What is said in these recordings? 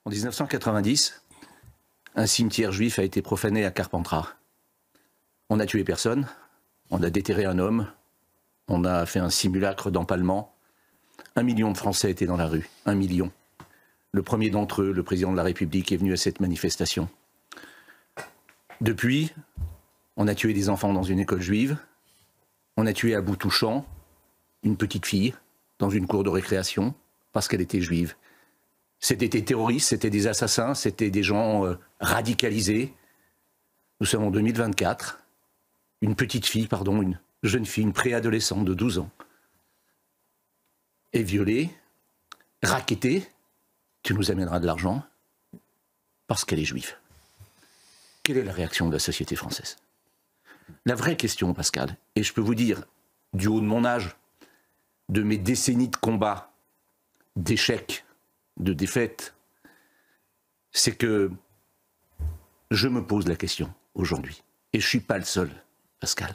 En 1990, un cimetière juif a été profané à Carpentras. On n'a tué personne, on a déterré un homme, on a fait un simulacre d'empalement. 1 million de Français étaient dans la rue, 1 million. Le premier d'entre eux, le président de la République, est venu à cette manifestation. Depuis, on a tué des enfants dans une école juive, on a tué à bout touchant une petite fille dans une cour de récréation parce qu'elle était juive. C'était des terroristes, c'était des assassins, c'était des gens radicalisés. Nous sommes en 2024. Une jeune fille, une préadolescente de 12 ans, est violée, rackettée. Tu nous amèneras de l'argent parce qu'elle est juive. Quelle est la réaction de la société française? La vraie question, Pascal, et je peux vous dire, du haut de mon âge, de mes décennies de combats, d'échecs, de défaites, c'est que je me pose la question aujourd'hui. Et je ne suis pas le seul, Pascal.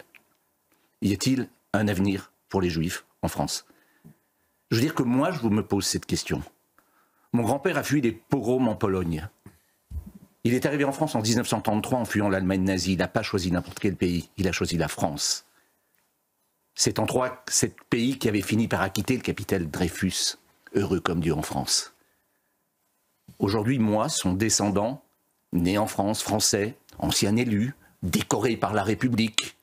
Y a-t-il un avenir pour les Juifs en France? Je veux dire que moi, je me pose cette question. Mon grand-père a fui des pogroms en Pologne. Il est arrivé en France en 1933 en fuyant l'Allemagne nazie. Il n'a pas choisi n'importe quel pays, il a choisi la France. C'est en ce pays qui avait fini par acquitter le capitaine Dreyfus, heureux comme Dieu en France. Aujourd'hui, moi, son descendant, né en France, français, ancien élu, décoré par la République,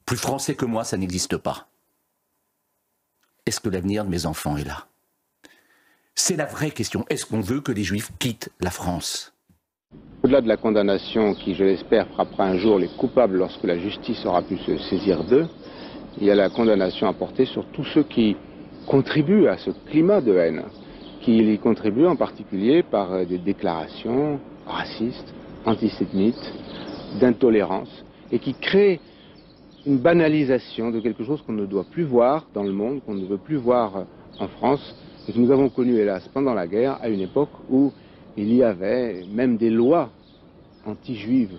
plus français que moi, ça n'existe pas. Est-ce que l'avenir de mes enfants est là? C'est la vraie question. Est-ce qu'on veut que les Juifs quittent la France? Au-delà de la condamnation qui, je l'espère, frappera un jour les coupables lorsque la justice aura pu se saisir d'eux, il y a la condamnation à porter sur tous ceux qui contribuent à ce climat de haine, qui y contribuent en particulier par des déclarations racistes, antisémites, d'intolérance, et qui créent une banalisation de quelque chose qu'on ne doit plus voir dans le monde, qu'on ne veut plus voir en France, et que nous avons connu, hélas, pendant la guerre, à une époque où il y avait même des lois anti-juives.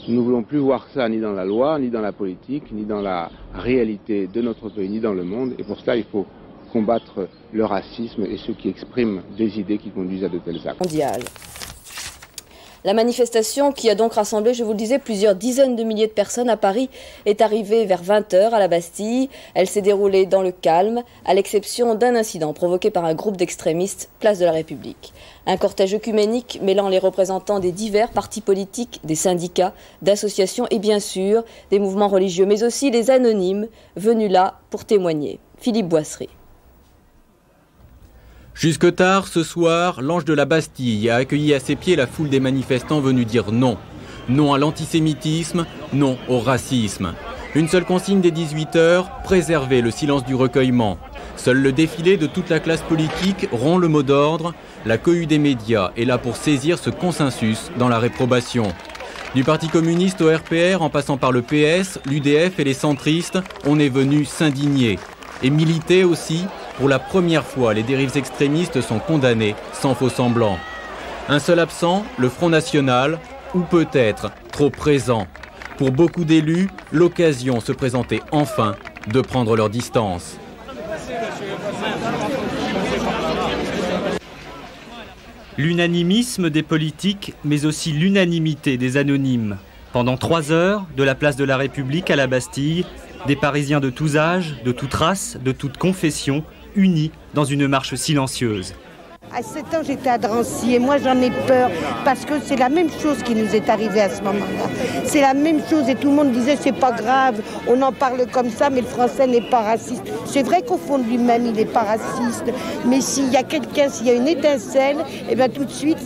Nous ne voulons plus voir ça ni dans la loi, ni dans la politique, ni dans la réalité de notre pays, ni dans le monde. Et pour cela, il faut combattre le racisme et ceux qui expriment des idées qui conduisent à de tels actes. Mondial. La manifestation, qui a donc rassemblé, je vous le disais, plusieurs dizaines de milliers de personnes à Paris, est arrivée vers 20 h à la Bastille. Elle s'est déroulée dans le calme, à l'exception d'un incident provoqué par un groupe d'extrémistes, place de la République. Un cortège œcuménique mêlant les représentants des divers partis politiques, des syndicats, d'associations et bien sûr des mouvements religieux, mais aussi les anonymes venus là pour témoigner. Philippe Boisserie. Jusque tard, ce soir, l'ange de la Bastille a accueilli à ses pieds la foule des manifestants venus dire non. Non à l'antisémitisme, non au racisme. Une seule consigne des 18 h, préserver le silence du recueillement. Seul le défilé de toute la classe politique rompt le mot d'ordre. La cohue des médias est là pour saisir ce consensus dans la réprobation. Du Parti communiste au RPR, en passant par le PS, l'UDF et les centristes, on est venu s'indigner. Et militer aussi. Pour la première fois, les dérives extrémistes sont condamnées sans faux semblant. Un seul absent, le Front National, ou peut-être trop présent. Pour beaucoup d'élus, l'occasion se présentait enfin de prendre leur distance. L'unanimisme des politiques, mais aussi l'unanimité des anonymes. Pendant 3 heures, de la place de la République à la Bastille, des Parisiens de tous âges, de toute race, de toute confession, unis dans une marche silencieuse. À 7 ans, j'étais à Drancy et moi j'en ai peur parce que c'est la même chose qui nous est arrivée à ce moment-là. C'est la même chose et tout le monde disait c'est pas grave, on en parle comme ça mais le français n'est pas raciste. C'est vrai qu'au fond de lui-même il n'est pas raciste, mais s'il y a quelqu'un, s'il y a une étincelle, et bien tout de suite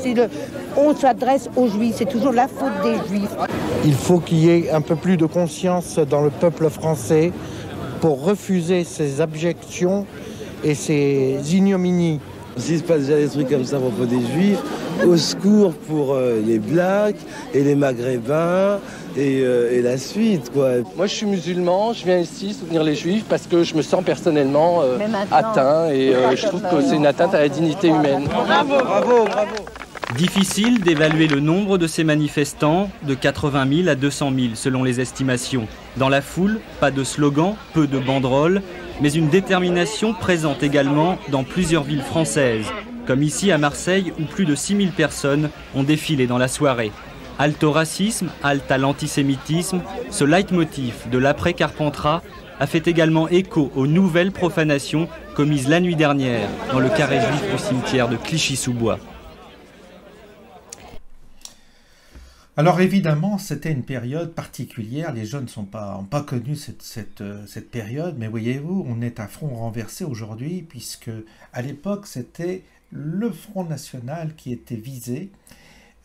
on s'adresse aux juifs, c'est toujours la faute des juifs. Il faut qu'il y ait un peu plus de conscience dans le peuple français pour refuser ces abjections et ces ignominies. S'il se passe déjà des trucs comme ça à propos des Juifs, au secours pour les Blacks et les Maghrébins et la suite, quoi. Moi, je suis musulman, je viens ici soutenir les Juifs parce que je me sens personnellement atteint et je trouve que c'est une atteinte à la dignité humaine. Bravo, bravo, bravo. Difficile d'évaluer le nombre de ces manifestants, de 80 000 à 200 000 selon les estimations. Dans la foule, pas de slogan, peu de banderoles, mais une détermination présente également dans plusieurs villes françaises. comme ici à Marseille où plus de 6000 personnes ont défilé dans la soirée. Halte au racisme, halte à l'antisémitisme, ce leitmotiv de l'après-Carpentras a fait également écho aux nouvelles profanations commises la nuit dernière dans le carré juif du cimetière de Clichy-sous-Bois. Alors évidemment, c'était une période particulière, les jeunes n'ont pas connu cette période, mais voyez-vous, on est à front renversé aujourd'hui, puisque à l'époque, c'était le Front National qui était visé,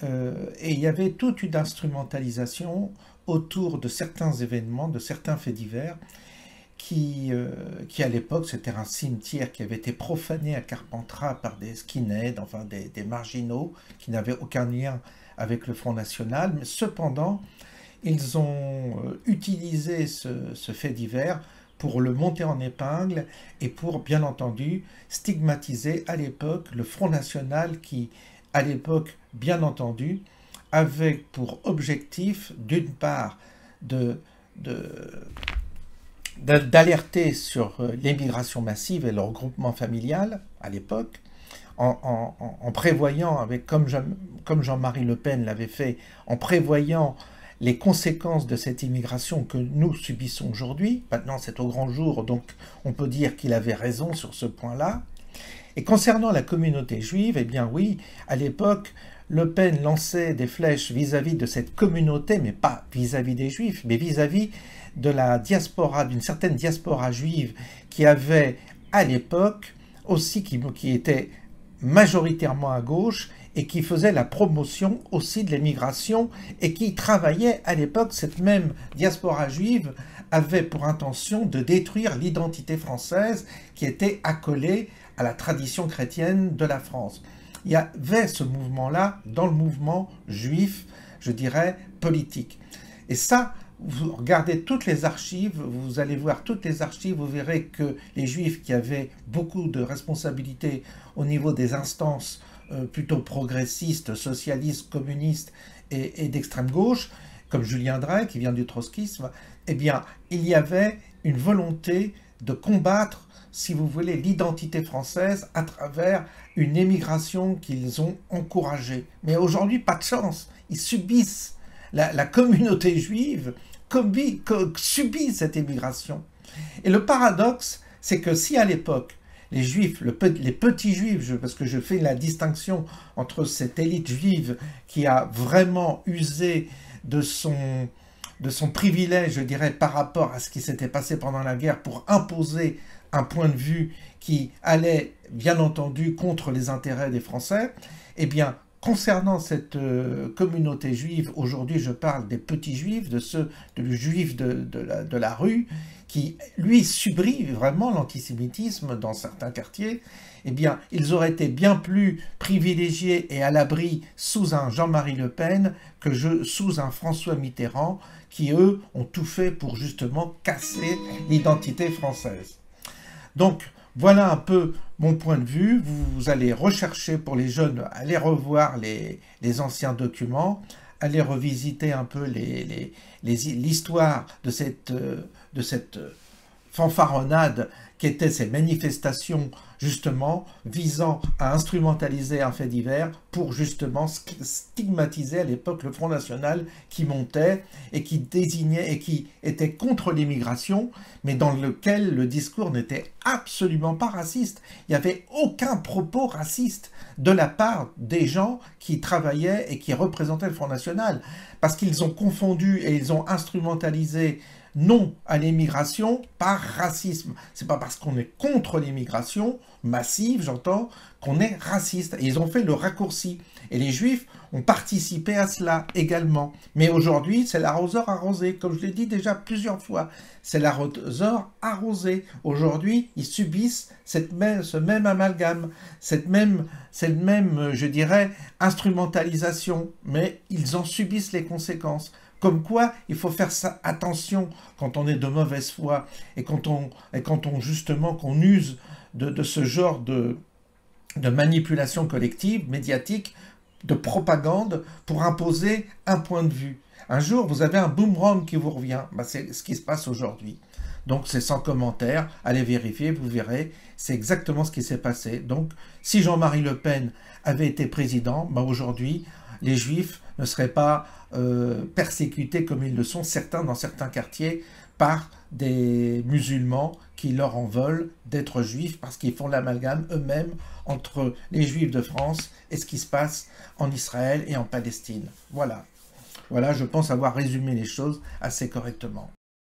et il y avait toute une instrumentalisation autour de certains événements, de certains faits divers, qui à l'époque, c'était un cimetière qui avait été profané à Carpentras par des skinheads, enfin des marginaux, qui n'avaient aucun lien avec le Front National, mais cependant, ils ont utilisé ce fait divers pour le monter en épingle et pour, bien entendu, stigmatiser à l'époque le Front National qui, à l'époque, bien entendu, avait pour objectif, d'une part, d'alerter sur l'immigration massive et le regroupement familial, à l'époque, en prévoyant, comme Jean-Marie Le Pen l'avait fait, en prévoyant les conséquences de cette immigration que nous subissons aujourd'hui. Maintenant, c'est au grand jour, donc on peut dire qu'il avait raison sur ce point-là. Et concernant la communauté juive, eh bien oui, à l'époque, Le Pen lançait des flèches vis-à-vis de cette communauté, mais pas vis-à-vis des juifs, mais vis-à-vis de la diaspora, d'une certaine diaspora juive qui avait, à l'époque, aussi qui était majoritairement à gauche et qui faisait la promotion aussi de l'immigration et qui travaillait à l'époque, cette même diaspora juive avait pour intention de détruire l'identité française qui était accolée à la tradition chrétienne de la France. Il y avait ce mouvement-là dans le mouvement juif, je dirais, politique. Et ça, vous regardez toutes les archives, vous allez voir toutes les archives, vous verrez que les Juifs qui avaient beaucoup de responsabilités au niveau des instances plutôt progressistes, socialistes, communistes et d'extrême gauche, comme Julien Drey, qui vient du trotskisme, eh bien, il y avait une volonté de combattre, si vous voulez, l'identité française à travers une émigration qu'ils ont encouragée. Mais aujourd'hui, pas de chance, ils subissent, la communauté juive subit cette émigration. Et le paradoxe, c'est que si à l'époque, les juifs, les petits juifs, parce que je fais la distinction entre cette élite juive qui a vraiment usé de son privilège, je dirais, par rapport à ce qui s'était passé pendant la guerre pour imposer un point de vue qui allait, bien entendu, contre les intérêts des Français, eh bien, concernant cette communauté juive, aujourd'hui je parle des petits juifs, de juifs de la rue, qui lui subit vraiment l'antisémitisme dans certains quartiers, eh bien ils auraient été bien plus privilégiés et à l'abri sous un Jean-Marie Le Pen que sous un François Mitterrand, qui eux ont tout fait pour justement casser l'identité française. Donc, voilà un peu mon point de vue. Vous allez rechercher pour les jeunes, allez revoir les anciens documents, allez revisiter un peu l'histoire de cette fanfaronnade qu'étaient ces manifestations justement visant à instrumentaliser un fait divers pour justement stigmatiser à l'époque le Front National qui montait et qui désignait et qui était contre l'immigration, mais dans lequel le discours n'était absolument pas raciste. Il n'y avait aucun propos raciste de la part des gens qui travaillaient et qui représentaient le Front National, parce qu'ils ont confondu et ils ont instrumentalisé non à l'immigration par racisme. C'est pas parce qu'on est contre l'immigration massive, j'entends, qu'on est raciste. Et ils ont fait le raccourci. Et les Juifs ont participé à cela également. Mais aujourd'hui, c'est l'arroseur arrosé. Comme je l'ai dit déjà plusieurs fois, c'est l'arroseur arrosé. Aujourd'hui, ils subissent ce même amalgame, cette même, je dirais, instrumentalisation. Mais ils en subissent les conséquences. Comme quoi, il faut faire ça, attention quand on est de mauvaise foi et quand on justement qu'on use de ce genre de manipulation collective, médiatique, de propagande pour imposer un point de vue. Un jour, vous avez un boomerang qui vous revient. Ben, c'est ce qui se passe aujourd'hui. Donc c'est sans commentaire, allez vérifier, vous verrez, c'est exactement ce qui s'est passé. Donc si Jean-Marie Le Pen avait été président, ben aujourd'hui les Juifs ne seraient pas persécutés comme ils le sont, certains dans certains quartiers, par des musulmans qui leur en veulent d'être juifs parce qu'ils font l'amalgame eux-mêmes entre les Juifs de France et ce qui se passe en Israël et en Palestine. Voilà. Voilà, je pense avoir résumé les choses assez correctement.